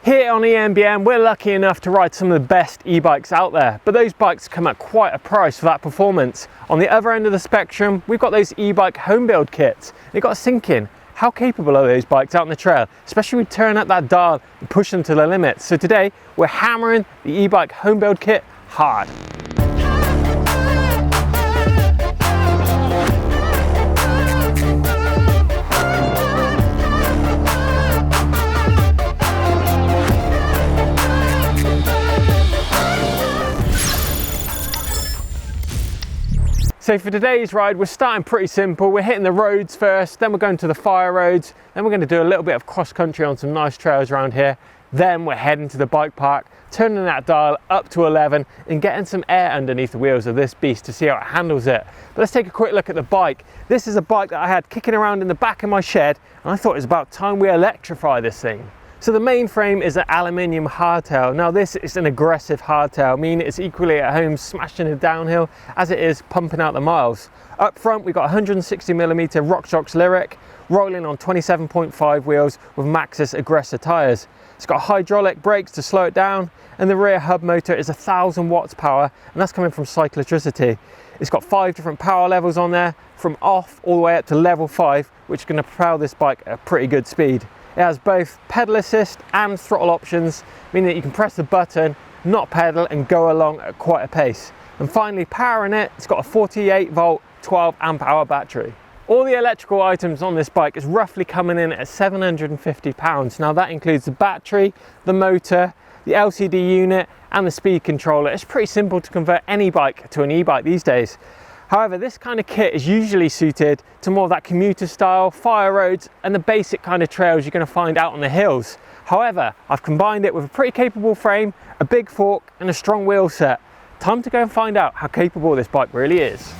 Here on EMBN, we're lucky enough to ride some of the best e-bikes out there, but those bikes come at quite a price for that performance. On the other end of the spectrum, we've got those e-bike Homebuild kits. You've got to sink in, how capable are those bikes out on the trail, especially when we turn up that dial and push them to the limits. So today, we're hammering the e-bike Homebuild kit hard. So for today's ride, we're starting pretty simple. We're hitting the roads first, then we're going to the fire roads, then we're going to do a little bit of cross country on some nice trails around here. Then we're heading to the bike park, turning that dial up to 11 and getting some air underneath the wheels of this beast to see how it handles it. But let's take a quick look at the bike. This is a bike that I had kicking around in the back of my shed, and I thought it was about time we electrify this thing. So the main frame is an aluminium hardtail. Now this is an aggressive hardtail, meaning it's equally at home smashing it downhill as it is pumping out the miles. Up front we've got 160mm RockShox Lyric rolling on 27.5 wheels with Maxxis Aggressor tyres. It's got hydraulic brakes to slow it down, and the rear hub motor is 1000 watts power, and that's coming from Cyclotricity. It's got 5 different power levels on there, from off all the way up to level 5, which is going to propel this bike at a pretty good speed. It has both pedal assist and throttle options, meaning that you can press the button, not pedal, and go along at quite a pace. And finally, powering it, it's got a 48 volt, 12 amp hour battery. All the electrical items on this bike is roughly coming in at £750. Now that includes the battery, the motor, the LCD unit, and the speed controller. It's pretty simple to convert any bike to an e-bike these days. However, this kind of kit is usually suited to more of that commuter style, fire roads, and the basic kind of trails you're going to find out on the hills. However, I've combined it with a pretty capable frame, a big fork, and a strong wheel set. Time to go and find out how capable this bike really is.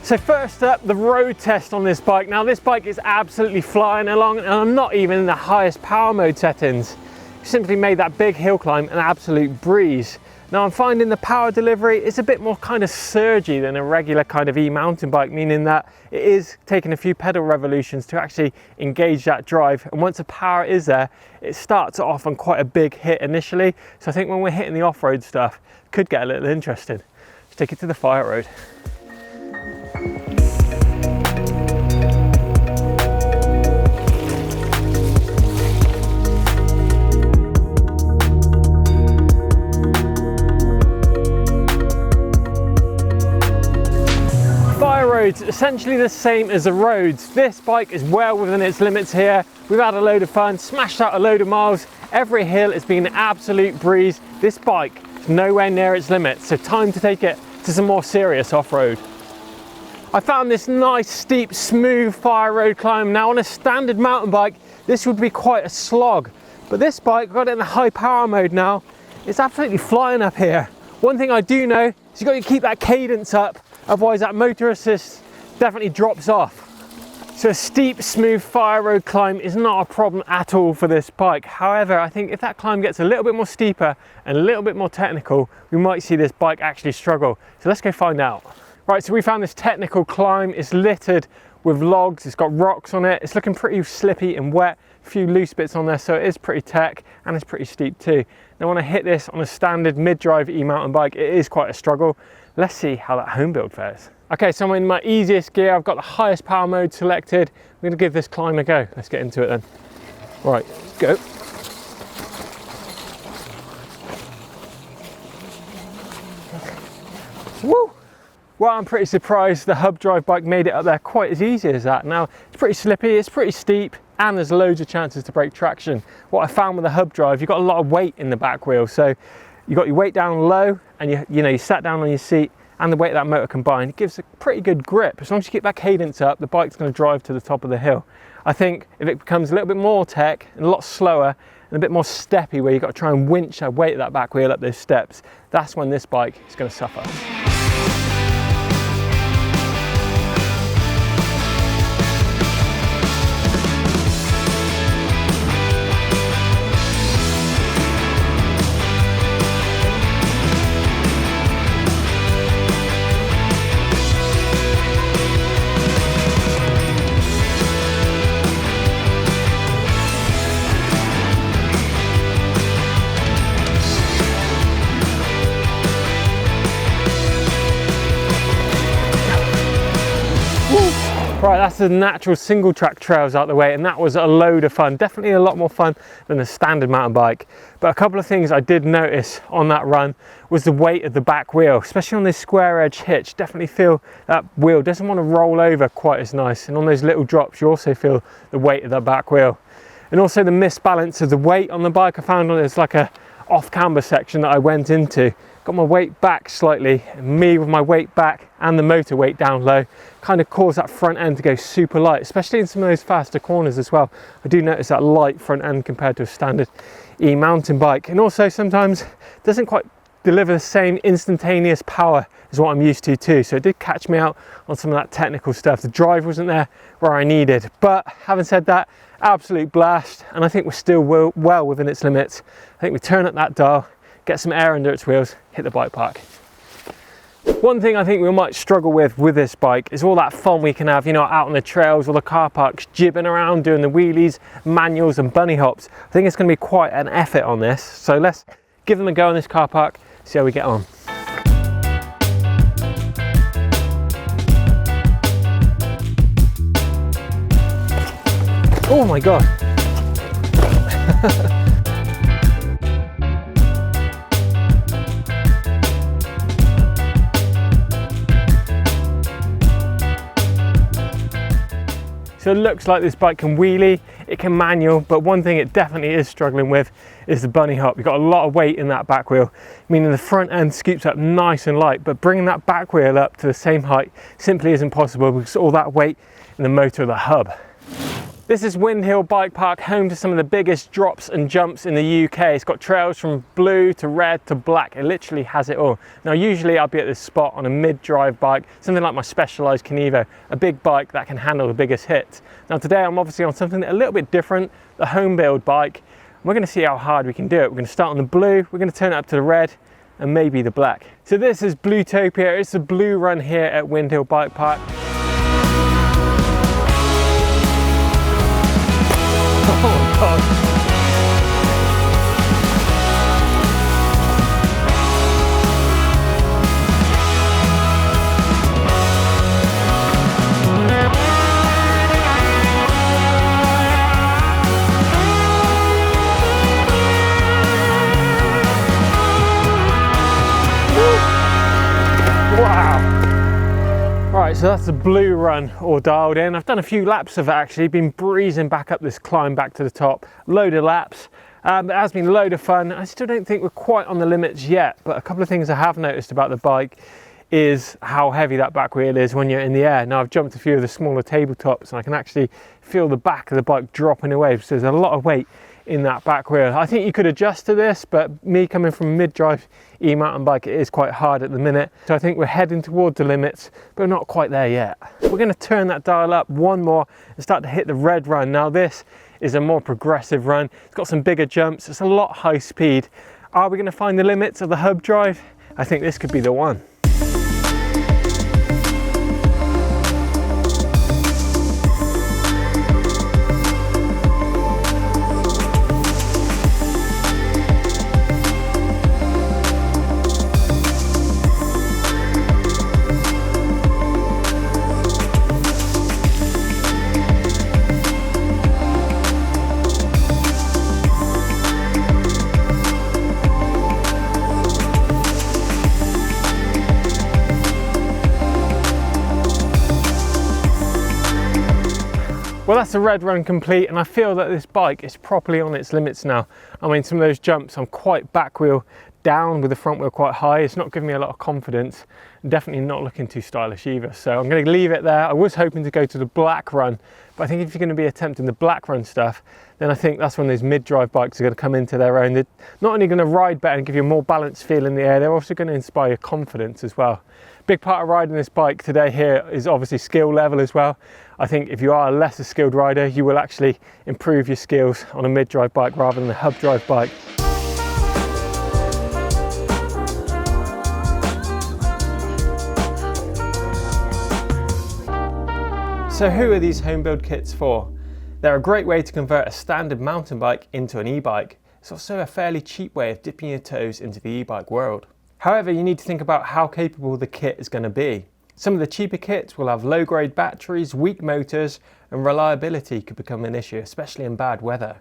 So first up, the road test on this bike. Now this bike is absolutely flying along, and I'm not even in the highest power mode settings. Simply made that big hill climb an absolute breeze. Now I'm finding the power delivery is a bit more kind of surgy than a regular kind of e-mountain bike, meaning that it is taking a few pedal revolutions to actually engage that drive. And once the power is there, it starts off on quite a big hit initially. So I think when we're hitting the off-road stuff, it could get a little interesting. Let's take it to the fire road. Roads, essentially the same as the roads. This bike is well within its limits here. We've had a load of fun, smashed out a load of miles. Every hill has been an absolute breeze. This bike is nowhere near its limits, so time to take it to some more serious off-road. I found this nice, steep, smooth fire road climb. Now on a standard mountain bike, this would be quite a slog, but this bike, got it in the high power mode now, it's absolutely flying up here. One thing I do know is you've got to keep that cadence up, otherwise that motor assist definitely drops off. So a steep, smooth fire road climb is not a problem at all for this bike. However, I think if that climb gets a little bit more steeper and a little bit more technical, we might see this bike actually struggle. So let's go find out. Right, so we found this technical climb. It's littered with logs, it's got rocks on it, it's looking pretty slippy and wet, a few loose bits on there, so it is pretty tech and it's pretty steep too. Now when I hit this on a standard mid-drive e-mountain bike, it is quite a struggle. Let's see how that Homebuild fares. Okay, so I'm in my easiest gear. I've got the highest power mode selected. I'm going to give this climb a go. Let's get into it then. Right, let's go. Woo! Well, I'm pretty surprised the hub drive bike made it up there quite as easy as that. Now, it's pretty slippy, it's pretty steep, and there's loads of chances to break traction. What I found with the hub drive, you've got a lot of weight in the back wheel, so you got your weight down low, and you sat down on your seat, and the weight of that motor combined, it gives a pretty good grip. As long as you keep that cadence up, the bike's going to drive to the top of the hill. I think if it becomes a little bit more tech and a lot slower and a bit more steppy, where you've got to try and winch that weight of that back wheel up those steps, that's when this bike is going to suffer. Right, that's the natural single track trails out the way, and that was a load of fun. Definitely a lot more fun than the standard mountain bike. But a couple of things I did notice on that run was the weight of the back wheel, especially on this square edge hitch. Definitely feel that wheel doesn't want to roll over quite as nice. And on those little drops, you also feel the weight of the back wheel. And also the misbalance of the weight on the bike. I found there's like a off-camber section that I went into. Got my weight back slightly, me with my weight back and the motor weight down low, kind of caused that front end to go super light, especially in some of those faster corners as well. I do notice that light front end compared to a standard e-mountain bike. And also sometimes doesn't quite deliver the same instantaneous power as what I'm used to too. So it did catch me out on some of that technical stuff. The drive wasn't there where I needed. But having said that, absolute blast. And I think we're still well within its limits. I think we turn up that dial, get some air under its wheels, hit the bike park. One thing I think we might struggle with this bike is all that fun we can have, you know, out on the trails or the car parks, jibbing around, doing the wheelies, manuals and bunny hops. I think it's going to be quite an effort on this. So let's give them a go in this car park, see how we get on. Oh my God. So it looks like this bike can wheelie, it can manual, but one thing it definitely is struggling with is the bunny hop. You've got a lot of weight in that back wheel, meaning the front end scoops up nice and light, but bringing that back wheel up to the same height simply isn't possible because all that weight in the motor of the hub. This is Windhill Bike Park, home to some of the biggest drops and jumps in the UK. It's got trails from blue to red to black. It literally has it all. Now, usually I'll be at this spot on a mid-drive bike, something like my Specialized Kenevo, a big bike that can handle the biggest hits. Now, today I'm obviously on something a little bit different, the Homebuild bike. We're going to see how hard we can do it. We're going to start on the blue, we're going to turn it up to the red, and maybe the black. So this is Bluetopia. It's a blue run here at Windhill Bike Park. Oh my God. Right, so that's the blue run all dialed in. I've done a few laps of it actually, been breezing back up this climb back to the top, load of laps. It has been a load of fun. I still don't think we're quite on the limits yet, but a couple of things I have noticed about the bike is how heavy that back wheel is when you're in the air. Now I've jumped a few of the smaller tabletops and I can actually feel the back of the bike dropping away because there's a lot of weight in that back wheel. I think you could adjust to this, but me coming from mid-drive e-mountain bike, it is quite hard at the minute. So I think we're heading towards the limits, but we're not quite there yet. We're going to turn that dial up one more and start to hit the red run. Now this is a more progressive run. It's got some bigger jumps. It's a lot high speed. Are we going to find the limits of the hub drive? I think this could be the one. Well, that's the red run complete, and I feel that this bike is properly on its limits now. I mean, some of those jumps, I'm quite back wheel down with the front wheel quite high. It's not giving me a lot of confidence. Definitely not looking too stylish either. So I'm going to leave it there. I was hoping to go to the black run, but I think if you're going to be attempting the black run stuff, then I think that's when those mid-drive bikes are going to come into their own. They're not only going to ride better and give you a more balanced feel in the air, they're also going to inspire confidence as well. Big part of riding this bike today here is obviously skill level as well. I think if you are a lesser skilled rider, you will actually improve your skills on a mid-drive bike rather than a hub drive bike. So who are these Homebuild kits for? They're a great way to convert a standard mountain bike into an e-bike. It's also a fairly cheap way of dipping your toes into the e-bike world. However, you need to think about how capable the kit is going to be. Some of the cheaper kits will have low-grade batteries, weak motors, and reliability could become an issue, especially in bad weather.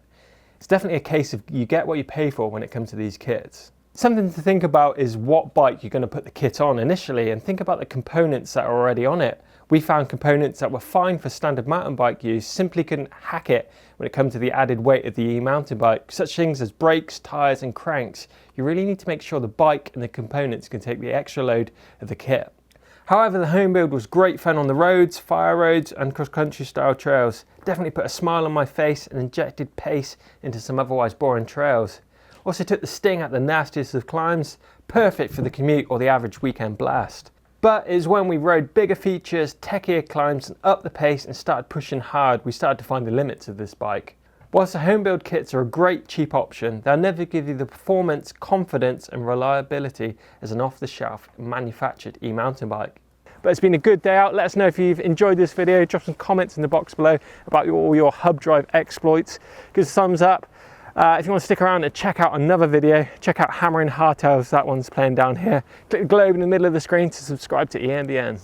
It's definitely a case of you get what you pay for when it comes to these kits. Something to think about is what bike you're going to put the kit on initially, and think about the components that are already on it. We found components that were fine for standard mountain bike use, simply couldn't hack it when it comes to the added weight of the e-mountain bike. Such things as brakes, tyres and cranks. You really need to make sure the bike and the components can take the extra load of the kit. However, the Homebuild was great fun on the roads, fire roads and cross-country style trails. Definitely put a smile on my face and injected pace into some otherwise boring trails. Also took the sting out the nastiest of climbs, perfect for the commute or the average weekend blast. But it's when we rode bigger features, techier climbs and up the pace and started pushing hard, we started to find the limits of this bike. Whilst the Homebuild kits are a great cheap option, they'll never give you the performance, confidence and reliability as an off-the-shelf manufactured e-mountain bike. But it's been a good day out. Let us know if you've enjoyed this video. Drop some comments in the box below about all your hub drive exploits. Give us a thumbs up. If you want to stick around and check out another video, check out Hammering Hardtails, that one's playing down here. Click the globe in the middle of the screen to subscribe to EMBN.